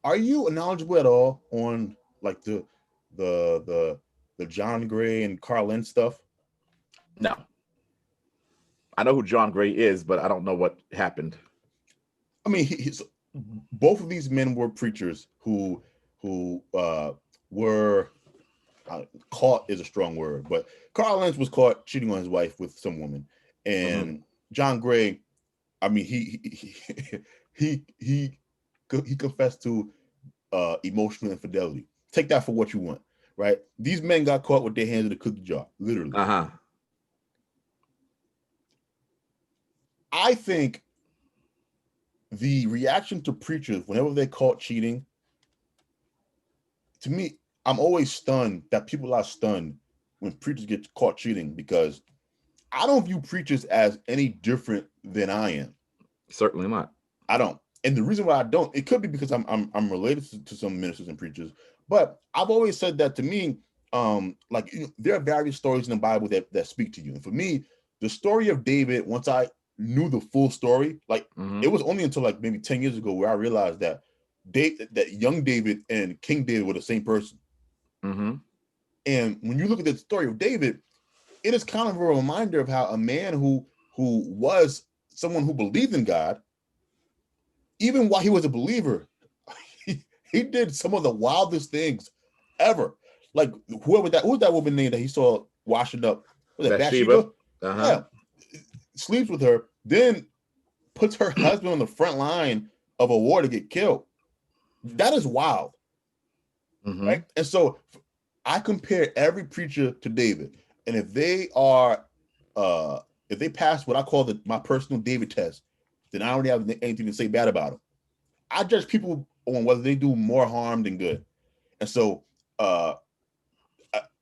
Are you knowledgeable at all on like the John Gray and Carl Lentz stuff? No, I know who John Gray is, but I don't know what happened. I mean, he's both of these men were preachers who were caught is a strong word, but Carl Lentz was caught cheating on his wife with some woman, Mm-hmm. and John Gray, I mean, he confessed to emotional infidelity. Take that for what you want, right? These men got caught with their hands in the cookie jar, literally. Uh-huh. I think the reaction to preachers whenever they're caught cheating, to me, I'm always stunned that people are stunned when preachers get caught cheating because I don't view preachers as any different than I am. Certainly not. I don't. And the reason why I don't, it could be because I'm related to some ministers and preachers, but I've always said that to me, like there are various stories in the Bible that speak to you. And for me, the story of David, once I knew the full story, like Mm-hmm. it was only until like maybe 10 years ago where I realized that that young David and King David were the same person. Mm-hmm. And when you look at the story of David, it is kind of a reminder of how a man who was someone who believed in God, even while he was a believer, he did some of the wildest things ever. Like who was that woman named that he saw washing up? Was that Bathsheba. Bathsheba? Uh-huh. Yeah, sleeps with her, then puts her husband on the front line of a war to get killed. That is wild, Mm-hmm. right? And so I compare every preacher to David, and if they pass what I call my personal David test, then I don't have anything to say bad about them. I judge people on whether they do more harm than good, and so uh,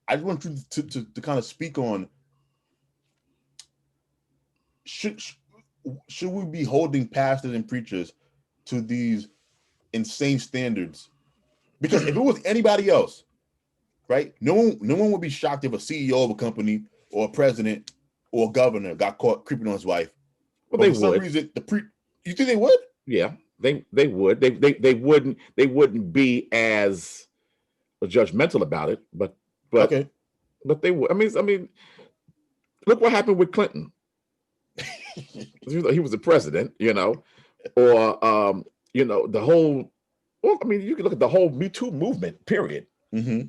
I just want you to kind of speak on should should we be holding pastors and preachers to these insane standards? Because if it was anybody else, right? No one would be shocked if a CEO of a company or a president or a governor got caught creeping on his wife. Well, But they for some would. reason, you think they would? Yeah, they would. They wouldn't be as judgmental about it, but Okay. they would. I mean, look what happened with Clinton. He was the president, or the whole. Well, I mean, you can look at the whole Me Too movement. Period. Mm-hmm.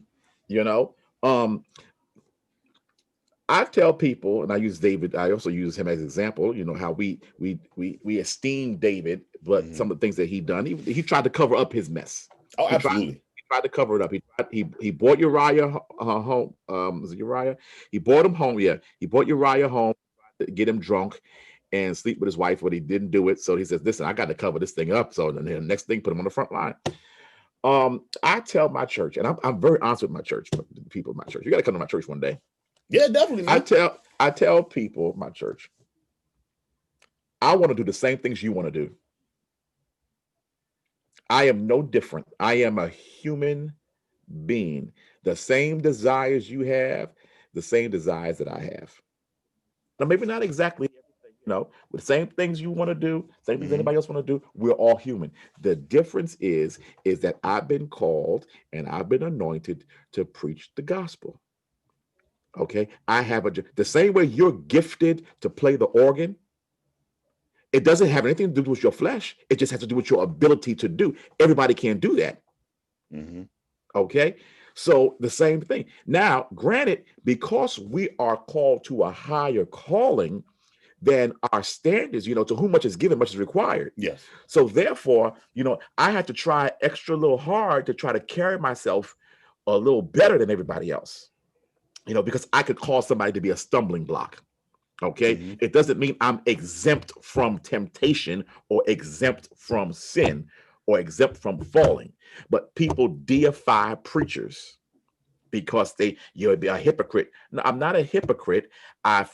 You know, um, I tell people, and I use David. I also use him as an example. You know how we esteem David, but Mm-hmm. some of the things that he done, he tried to cover up his mess. Oh, He tried absolutely. he tried to cover it up. He bought Uriah home. Was it Uriah? He bought him home. Yeah, he bought Uriah home to get him drunk and sleep with his wife, but he didn't do it. So he says, "Listen, I got to cover this thing up." So then the next thing, put him on the front line. I tell my church, and I'm very honest with my church, people in my church. You got to come to my church one day. Yeah, definitely, I man. tell I tell people in my church, I want to do the same things you want to do. I am no different. I am a human being. The same desires you have, the same desires that I have. Now, maybe not exactly everything, with the same things you want to do, same things Mm-hmm. anybody else want to do. We're all human. The difference is that I've been called and I've been anointed to preach the gospel. Okay, I have the same way you're gifted to play the organ. It doesn't have anything to do with your flesh. It just has to do with your ability to do. Everybody can't do that. Mm-hmm. Okay. So the same thing. Now, granted, because we are called to a higher calling than our standards, to whom much is given, much is required. Yes. So therefore, I had to try extra little hard to try to carry myself a little better than everybody else, because I could cause somebody to be a stumbling block. Okay. Mm-hmm. It doesn't mean I'm exempt from temptation or exempt from sin or exempt from falling. But people deify preachers because you'll be a hypocrite. No, I'm not a hypocrite. I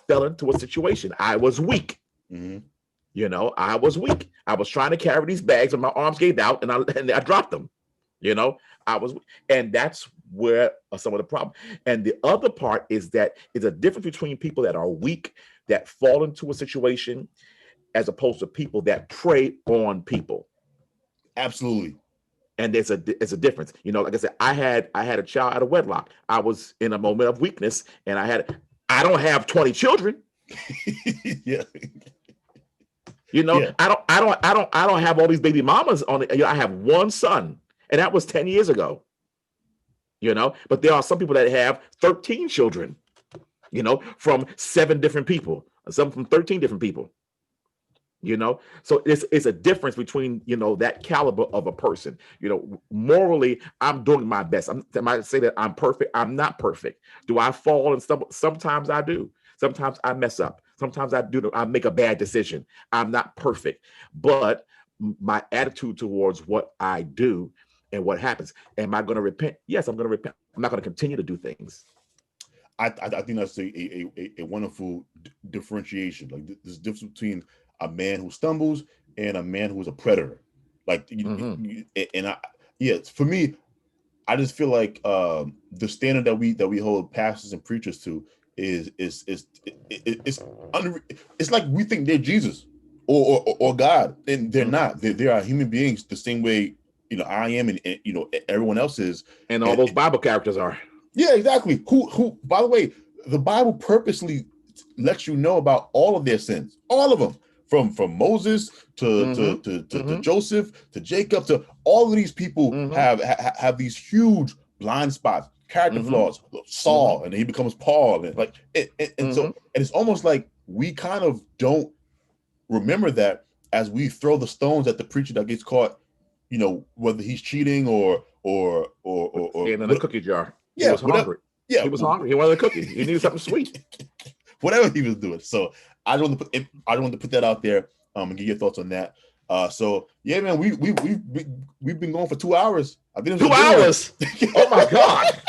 fell into a situation. I was weak. Mm-hmm. I was weak. I was trying to carry these bags and my arms gave out and I dropped them. You know, I was, and that's where some of the problem. And the other part is that it's a difference between people that are weak, that fall into a situation, as opposed to people that prey on people. Absolutely. And it's a difference. You know, like I said, I had a child out of wedlock. I was in a moment of weakness, and I don't have 20 children. Yeah. You know, Yeah. I don't have all these baby mamas on it. You know, I have one son, and that was 10 years ago. You know, but there are some people that have 13 children, you know, from 7 different people, some from 13 different people. You know, so it's a difference between, you know, that caliber of a person. You know, morally, I'm doing my best. I might say that I'm perfect. I'm not perfect. Do I fall and stumble? Sometimes I do. Sometimes I mess up. Sometimes I make a bad decision. I'm not perfect, but my attitude towards what I do and what happens. Am I going to repent? Yes, I'm going to repent. I'm not going to continue to do things. I think that's a wonderful differentiation. Like this difference between a man who stumbles and a man who is a predator. Like and I, yeah, for me, I just feel like the standard that we hold pastors and preachers to is it's it's like we think they're Jesus or God, and they're not. They are human beings the same way, you know, I am, and you know, everyone else is, and all those Bible characters are. Yeah, exactly. Who? By the way, the Bible purposely lets you know about all of their sins, all of them, from Moses to Joseph to Jacob to all of these people have these huge blind spots, character flaws. Saul, and then he becomes Paul, and like so, and it's almost like we kind of don't remember that as we throw the stones at the preacher that gets caught, you know, whether he's cheating or in a cookie jar. Yeah, he was hungry. Yeah, he was hungry. He wanted a cookie. He needed something sweet. Whatever he was doing. So I don't want to put that out there and get your thoughts on that. So yeah, man, we've been going for 2 hours. I've been 2 hours. Oh my God.